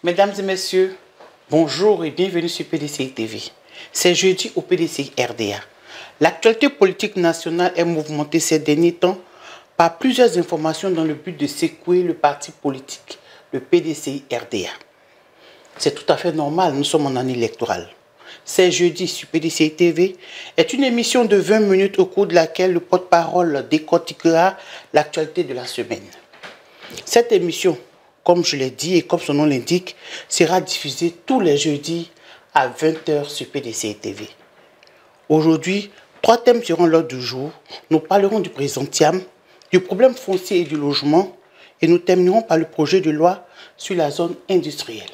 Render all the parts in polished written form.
Mesdames et messieurs, bonjour et bienvenue sur PDCI TV. C'est jeudi au PDCI RDA. L'actualité politique nationale est mouvementée ces derniers temps par plusieurs informations dans le but de secouer le parti politique, le PDCI RDA. C'est tout à fait normal, nous sommes en année électorale. C'est jeudi sur PDCI TV est une émission de 20 minutes au cours de laquelle le porte-parole décortiquera l'actualité de la semaine. Cette émission, comme je l'ai dit et comme son nom l'indique, sera diffusée tous les jeudis à 20 h sur PDCI TV. Aujourd'hui, 3 thèmes seront l'ordre du jour. Nous parlerons du président Thiam, du problème foncier et du logement, et nous terminerons par le projet de loi sur la zone industrielle.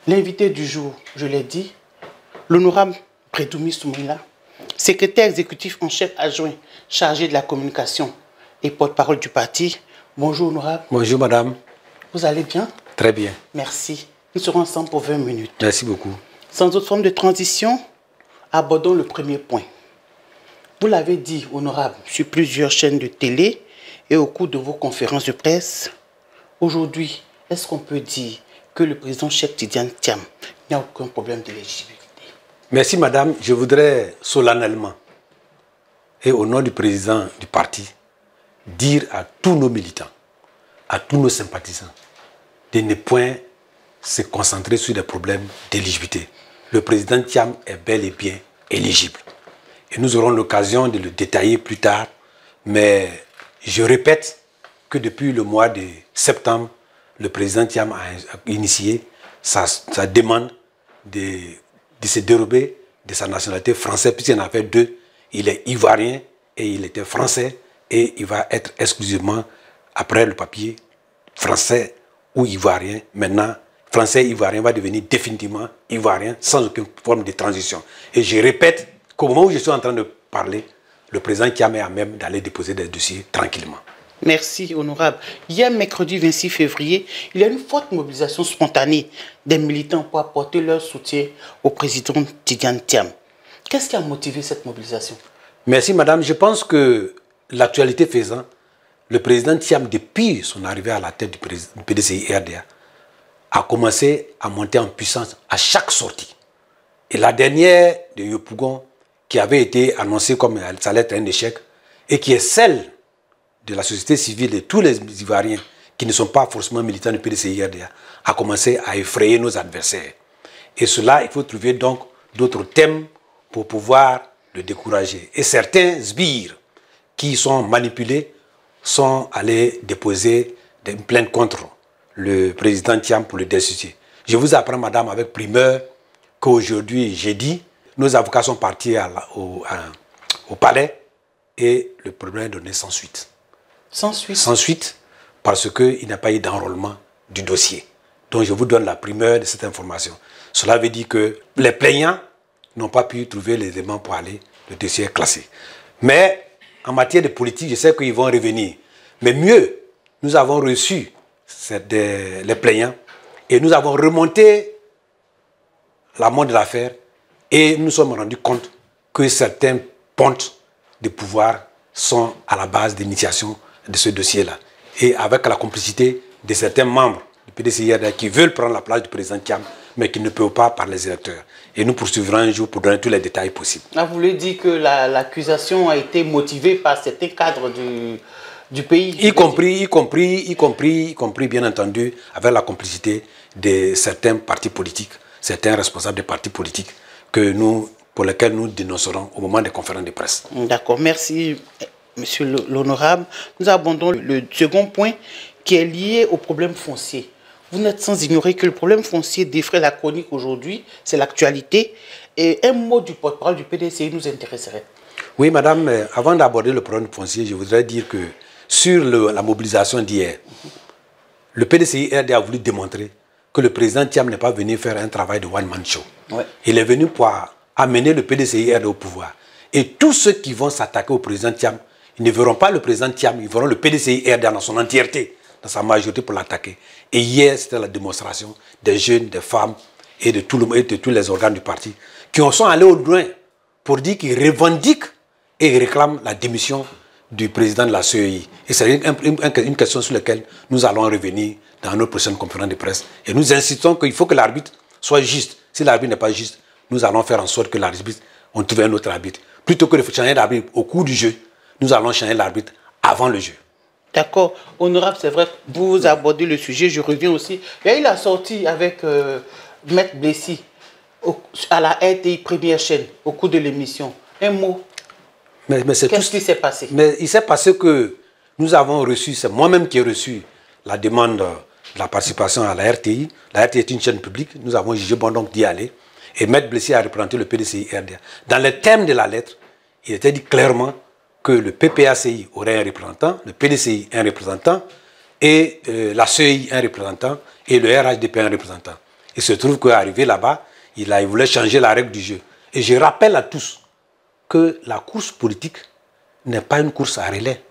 L'invité du jour, je l'ai dit, l'honorable Prédoumi Soumaïla, secrétaire exécutif en chef adjoint chargé de la communication et porte-parole du parti. Bonjour honorable. Bonjour madame. Vous allez bien? Très bien. Merci. Nous serons ensemble pour 20 minutes. Merci beaucoup. Sans autre forme de transition, abordons le premier point. Vous l'avez dit, honorable, sur plusieurs chaînes de télé et au cours de vos conférences de presse. Aujourd'hui, est-ce qu'on peut dire que le président Cheikh Tidiane Thiam n'a aucun problème d'éligibilité? Merci madame. Je voudrais solennellement et au nom du président du parti dire à tous nos militants, à tous nos sympathisants de ne point se concentrer sur des problèmes d'éligibilité. Le président Thiam est bel et bien éligible. Et nous aurons l'occasion de le détailler plus tard. Mais je répète que depuis le mois de septembre, le président Thiam a initié sa demande de se dérober de sa nationalité française, puisqu'il en a fait 2. Il est ivoirien et il était français, et il va être exclusivement, après le papier, français ou ivoirien. Maintenant, français ivoirien va devenir définitivement ivoirien, sans aucune forme de transition. Et je répète qu'au moment où je suis en train de parler, le président Thiam est à même d'aller déposer des dossiers tranquillement. Merci, honorable. Hier, mercredi 26 février, il y a une forte mobilisation spontanée des militants pour apporter leur soutien au président Tidiane Thiam. Qu'est-ce qui a motivé cette mobilisation? Merci, madame. Je pense que l'actualité faisant, le président Thiam, depuis son arrivée à la tête du PDCI RDA, a commencé à monter en puissance à chaque sortie. Et la dernière de Yopougon, qui avait été annoncée comme ça allait être un échec, et qui est celle de la société civile et tous les Ivoiriens qui ne sont pas forcément militants du PDCI RDA, a commencé à effrayer nos adversaires. Et cela, il faut trouver donc d'autres thèmes pour pouvoir le décourager. Et certains sbires qui sont manipulés sont allés déposer une plainte contre le président Thiam pour le destituer. Je vous apprends, madame, avec primeur, qu'aujourd'hui, jeudi, nos avocats sont partis au palais et le problème est donné sans suite. Sans suite? Sans suite, parce qu'il n'y a pas eu d'enrôlement du dossier. Donc je vous donne la primeur de cette information. Cela veut dire que les plaignants n'ont pas pu trouver les éléments pour aller, le dossier est classé. Mais en matière de politique, je sais qu'ils vont revenir. Mais mieux, nous avons reçu les plaignants et nous avons remonté l'amont de l'affaire et nous nous sommes rendus compte que certains pontes de pouvoir sont à la base d'initiation de ce dossier-là. Et avec la complicité de certains membres du PDCI qui veulent prendre la place du président Thiam, mais qui ne peuvent pas par les électeurs. Et nous poursuivrons un jour pour donner tous les détails possibles. Vous voulez dire que l'accusation a été motivée par certains cadres du pays? Y compris, bien entendu, avec la complicité de certains partis politiques, certains responsables des partis politiques pour lesquels nous dénoncerons au moment des conférences de presse. D'accord, merci. Monsieur l'honorable, nous abordons le second point qui est lié au problème foncier. Vous n'êtes sans ignorer que le problème foncier défraie la chronique aujourd'hui, c'est l'actualité. Et un mot du porte-parole du PDCI nous intéresserait. Oui, madame, avant d'aborder le problème foncier, je voudrais dire que sur la mobilisation d'hier, le PDCI RD a voulu démontrer que le président Thiam n'est pas venu faire un travail de one-man show. Ouais. Il est venu pour amener le PDCI RD au pouvoir. Et tous ceux qui vont s'attaquer au président Thiam, ils ne verront pas le président Thiam, ils verront le PDCI-RDA dans son entièreté, dans sa majorité pour l'attaquer. Et hier, c'était la démonstration des jeunes, des femmes et de tous les organes du parti qui sont allés au loin pour dire qu'ils revendiquent et réclament la démission du président de la CEI. Et c'est une question sur laquelle nous allons revenir dans notre prochaine conférence de presse. Et nous insistons qu'il faut que l'arbitre soit juste. Si l'arbitre n'est pas juste, nous allons faire en sorte que l'arbitre, on trouve un autre arbitre. Plutôt que de changer l'arbitre au cours du jeu, nous allons changer l'arbitre avant le jeu. D'accord. Honorable, c'est vrai, vous abordez le sujet, je reviens aussi. Il y a eu la sortie avec Maître Blessy à la RTI Première Chaîne, au cours de l'émission. Un mot. Qu'est-ce qui s'est passé? Mais il s'est passé que nous avons reçu, c'est moi-même qui ai reçu la demande de la participation à la RTI. La RTI est une chaîne publique, nous avons jugé bon donc d'y aller. Et Maître Blessy a représenté le PDCI-RDA. Dans le thème de la lettre, il était dit clairement que le PPACI aurait un représentant, le PDCI un représentant, et la CEI un représentant, et le RHDP un représentant. Il se trouve qu'arrivé là-bas, il voulait changer la règle du jeu. Et je rappelle à tous que la course politique n'est pas une course à relais.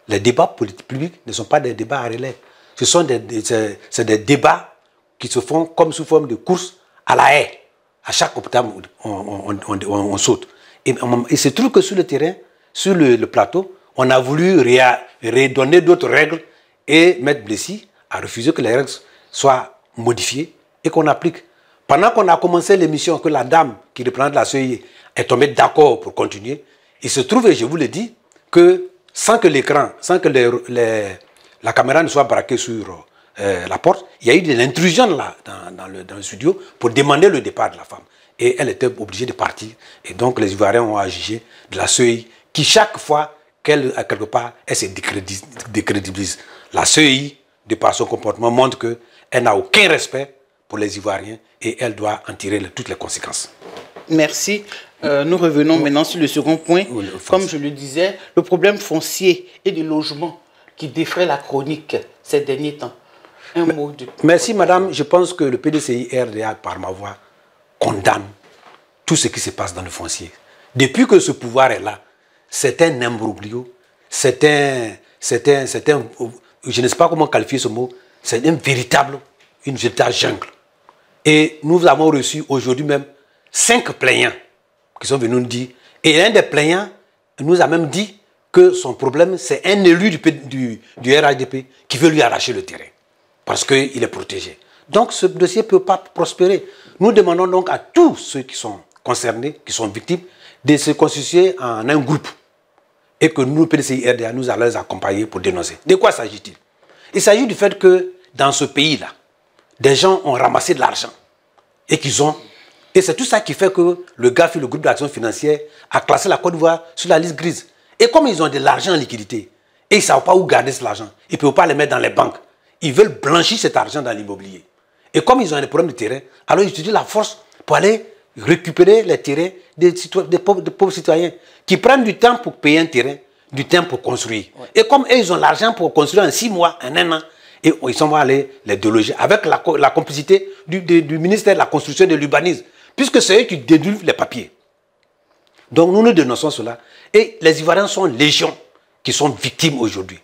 Les débats publics ne sont pas des débats à relais. Ce sont des débats qui se font comme sous forme de course à la haie. À chaque hôpital, on saute. Et il se trouve que sur le terrain, sur le plateau, on a voulu redonner d'autres règles et Maître Blessy a refusé que les règles soient modifiées et qu'on applique. Pendant qu'on a commencé l'émission, que la dame qui représente la CEI est tombée d'accord pour continuer, il se trouve, et je vous le dis, que sans que l'écran, sans que la caméra ne soit braquée sur la porte, il y a eu de l'intrusion là, dans le studio pour demander le départ de la femme. Et elle était obligée de partir. Et donc les Ivoiriens ont jugé de la CEI qui, chaque fois qu'elle, à quelque part, elle se décrédibilise. La CEI, de par son comportement, montre qu'elle n'a aucun respect pour les Ivoiriens et elle doit en tirer toutes les conséquences. Merci. Nous revenons maintenant sur le second point. Comme je le disais, le problème foncier et de logement qui défraie la chronique ces derniers temps. Un mot de... Merci madame. Je pense que le PDCI-RDA, par ma voix, condamne tout ce qui se passe dans le foncier. Depuis que ce pouvoir est là, c'est un imbroglio, je ne sais pas comment qualifier ce mot, c'est une véritable jungle. Et nous avons reçu aujourd'hui même 5 plaignants qui sont venus nous dire, et un des plaignants nous a même dit que son problème, c'est un élu du RHDP qui veut lui arracher le terrain, parce qu'il est protégé. Donc ce dossier ne peut pas prospérer. Nous demandons donc à tous ceux qui sont concernés, qui sont victimes, de se constituer en un groupe. Et que nous, PDCI-RDA, nous allons les accompagner pour dénoncer. De quoi s'agit-il? Il s'agit du fait que dans ce pays-là, des gens ont ramassé de l'argent. Et c'est tout ça qui fait que le GAFI, le groupe d'action financière, a classé la Côte d'Ivoire sur la liste grise. Et comme ils ont de l'argent en liquidité, et ils ne savent pas où garder cet argent, ils ne peuvent pas le mettre dans les banques. Ils veulent blanchir cet argent dans l'immobilier. Et comme ils ont des problèmes de terrain, alors ils utilisent la force pour aller récupérer les terrains des pauvres citoyens qui prennent du temps pour payer un terrain, du temps pour construire. Ouais. Et comme eux, ils ont l'argent pour construire en 6 mois, en 1 an, et ils sont allés les déloger avec la complicité du ministère de la Construction et de l'Urbanisme, puisque c'est eux qui délivrent les papiers. Donc nous dénonçons cela. Et les Ivoiriens sont légions qui sont victimes aujourd'hui.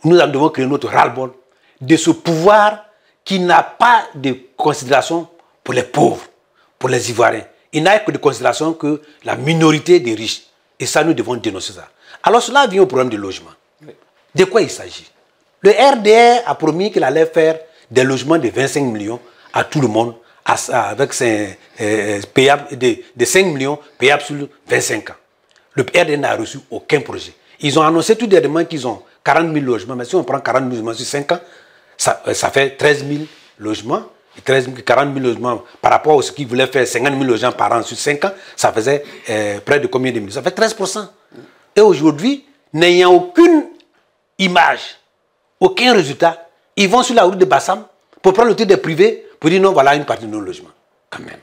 Nous devons créer notre ras-le-bol de ce pouvoir qui n'a pas de considération pour les pauvres, pour les Ivoiriens. Il n'a que de considération que la minorité des riches. Et ça, nous devons dénoncer ça. Alors cela vient au problème du logement. Oui. De quoi il s'agit? Le RDR a promis qu'il allait faire des logements de 25 millions à tout le monde, avec de 5 millions payables sur 25 ans. Le RDR n'a reçu aucun projet. Ils ont annoncé tout dernièrement qu'ils ont 40 000 logements. Mais si on prend 40 000 logements sur 5 ans, ça fait 13 000 logements. 40 000 logements par rapport à ce qu'ils voulaient faire, 50 000 logements par an sur 5 ans, ça faisait près de combien de millions? Ça fait 13%. Et aujourd'hui, n'ayant aucune image, aucun résultat, ils vont sur la route de Bassam pour prendre le titre des privés pour dire non, voilà une partie de nos logements. Quand même.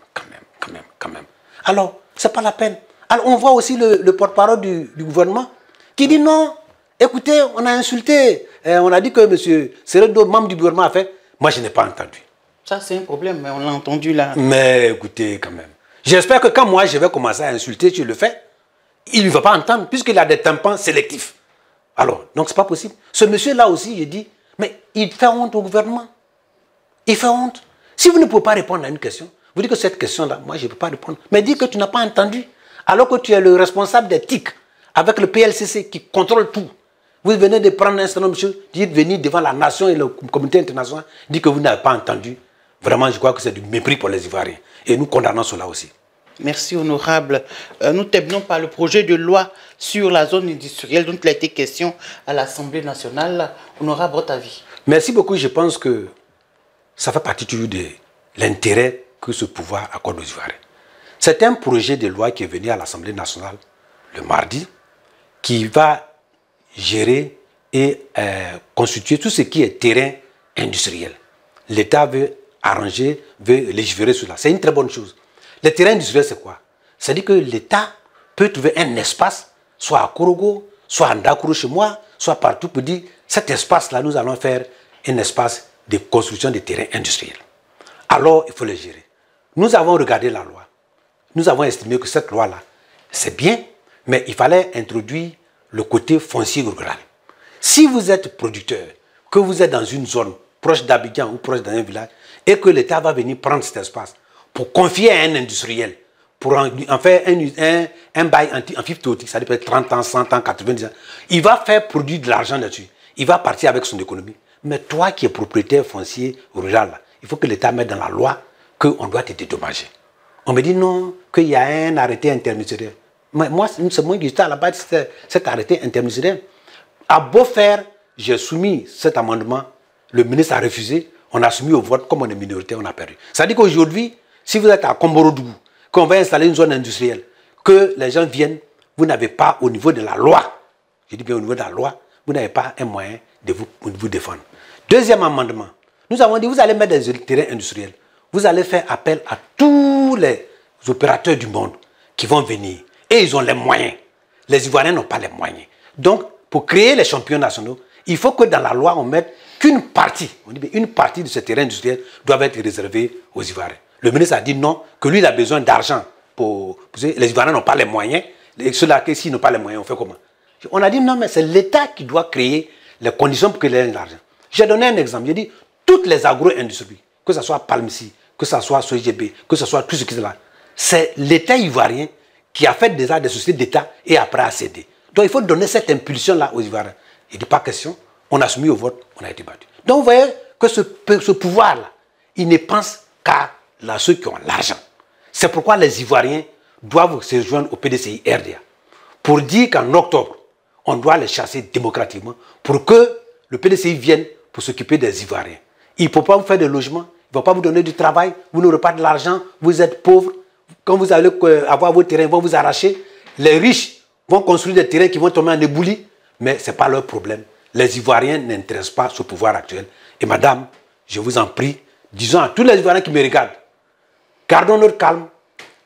Alors, ce n'est pas la peine. Alors, on voit aussi le porte-parole du gouvernement qui dit non, écoutez, on a insulté, on a dit que M. Seredo, membre du gouvernement, a fait. Moi, je n'ai pas entendu. Ça, c'est un problème, mais on l'a entendu là. Mais écoutez, quand même. J'espère que quand moi, je vais commencer à insulter, je le fais. il ne va pas entendre, puisqu'il a des tympans sélectifs. Alors, donc c'est pas possible. Ce monsieur-là aussi, il dit, mais il fait honte au gouvernement. Il fait honte. Si vous ne pouvez pas répondre à une question, vous dites que cette question-là, moi je ne peux pas répondre. Mais dites que tu n'as pas entendu, alors que tu es le responsable des TIC, avec le PLCC qui contrôle tout. Vous venez de prendre un certain nombre de choses, dites venir devant la nation et la communauté internationale, dites que vous n'avez pas entendu. Vraiment, je crois que c'est du mépris pour les Ivoiriens. Et nous condamnons cela aussi. Merci, honorable. Nous terminons par le projet de loi sur la zone industrielle dont il a été question à l'Assemblée nationale. Honorable, votre avis? Merci beaucoup. Je pense que ça fait partie toujours de l'intérêt que ce pouvoir accorde aux Ivoiriens. C'est un projet de loi qui est venu à l'Assemblée nationale le mardi, qui va gérer et constituer tout ce qui est terrain industriel. L'État veut arranger, veut légiférer sur cela. C'est une très bonne chose. Le terrain industriel, c'est quoi? C'est-à-dire que l'État peut trouver un espace, soit à Korogo, soit à Ndakoro chez moi, soit partout, pour dire, cet espace-là, nous allons faire un espace de construction de terrains industriels. Alors, il faut le gérer. Nous avons regardé la loi. Nous avons estimé que cette loi-là, c'est bien, mais il fallait introduire le côté foncier rural. Si vous êtes producteur, que vous êtes dans une zone proche d'Abidjan ou proche d'un village, et que l'État va venir prendre cet espace pour confier à un industriel, pour en faire un bail amphithéotique, ça peut être 30 ans, 100 ans, 90 ans, il va faire produire de l'argent là-dessus. Il va partir avec son économie. Mais toi qui es propriétaire foncier rural, là, il faut que l'État mette dans la loi qu'on doit te dédommager. On me dit non, qu'il y a un arrêté interministériel. Mais moi, c'est moi qui suis à la base de cet arrêté interministériel. À beau faire, j'ai soumis cet amendement, le ministre a refusé, on a soumis au vote, comme on est minorité, on a perdu. Ça veut dire qu'aujourd'hui, si vous êtes à Komborodougou, qu'on va installer une zone industrielle, que les gens viennent, vous n'avez pas au niveau de la loi, je dis bien au niveau de la loi, vous n'avez pas un moyen de vous défendre. Deuxième amendement, nous avons dit, vous allez mettre des terrains industriels, vous allez faire appel à tous les opérateurs du monde qui vont venir, et ils ont les moyens. Les Ivoiriens n'ont pas les moyens. Donc, pour créer les champions nationaux, il faut que dans la loi, on mette qu'une partie, on dit une partie de ce terrain industriel doit être réservée aux Ivoiriens. Le ministre a dit non, que lui, il a besoin d'argent. Les Ivoiriens n'ont pas les moyens. Ceux-là, s'ils n'ont pas les moyens, on fait comment? On a dit non, mais c'est l'État qui doit créer les conditions pour qu'ils aient l'argent. J'ai donné un exemple. J'ai dit, toutes les agro-industries, que ce soit Palmisi, que ce soit SOGB, que ce soit tout ce qui est là, c'est l'État ivoirien qui a fait déjà des sociétés d'État et après a cédé. Donc il faut donner cette impulsion-là aux Ivoiriens. Il dit pas question, on a soumis au vote, on a été battu. Donc vous voyez que ce pouvoir-là, il ne pense qu'à ceux qui ont l'argent. C'est pourquoi les Ivoiriens doivent se joindre au PDCI RDA pour dire qu'en octobre, on doit les chasser démocratiquement pour que le PDCI vienne pour s'occuper des Ivoiriens. Il ne peut pas vous faire des logements, il ne va pas vous donner du travail, vous n'aurez pas de l'argent, vous êtes pauvres. Quand vous allez avoir vos terrains, ils vont vous arracher. Les riches vont construire des terrains qui vont tomber en éboulis, mais ce n'est pas leur problème. Les Ivoiriens n'intéressent pas ce pouvoir actuel. Et madame, je vous en prie, disons à tous les Ivoiriens qui me regardent, gardons notre calme,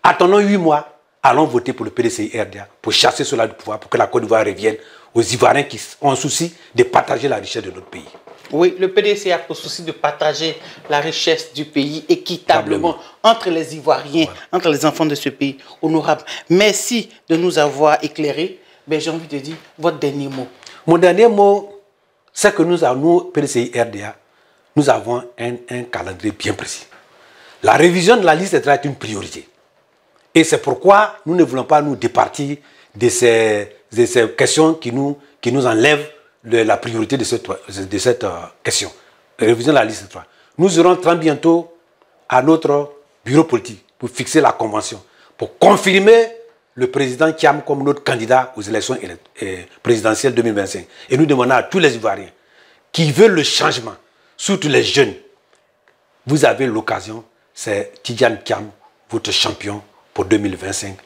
attendons 8 mois, allons voter pour le PDCI RDA, pour chasser cela du pouvoir, pour que la Côte d'Ivoire revienne aux Ivoiriens qui ont souci de partager la richesse de notre pays. Oui, le PDCI a pour souci de partager la richesse du pays équitablement entre les Ivoiriens, entre les enfants de ce pays. Honorable, merci de nous avoir éclairés. Ben, j'ai envie de dire votre dernier mot. Mon dernier mot, c'est que nous, PDCI RDA, nous avons un calendrier bien précis. La révision de la liste est une priorité. Et c'est pourquoi nous ne voulons pas nous départir de ces questions qui nous enlèvent la priorité de cette question. La révision de la liste 3. Nous irons très bientôt à notre bureau politique pour fixer la convention, pour confirmer le président Thiam comme notre candidat aux élections présidentielles 2025. Et nous demandons à tous les Ivoiriens qui veulent le changement, surtout les jeunes, vous avez l'occasion, c'est Tidjane Thiam, votre champion pour 2025.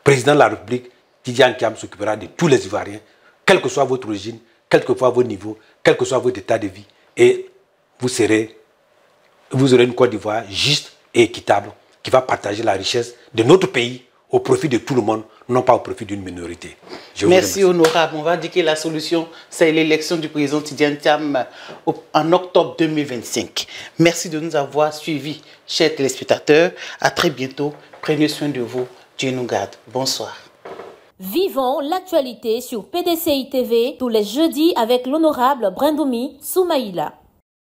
Président de la République, Tidjane Thiam s'occupera de tous les Ivoiriens, quelle que soit votre origine, quel que soit vos niveaux, quel que soit votre état de vie. Et vous aurez une Côte d'Ivoire juste et équitable qui va partager la richesse de notre pays au profit de tout le monde, non pas au profit d'une minorité. Merci honorable. On va dire que la solution, c'est l'élection du président Tidjane Thiam en octobre 2025. Merci de nous avoir suivis, chers téléspectateurs. À très bientôt. Prenez soin de vous. Dieu nous garde. Bonsoir. Vivons l'actualité sur PDCI TV tous les jeudis avec l'honorable Brindoumi Soumaïla.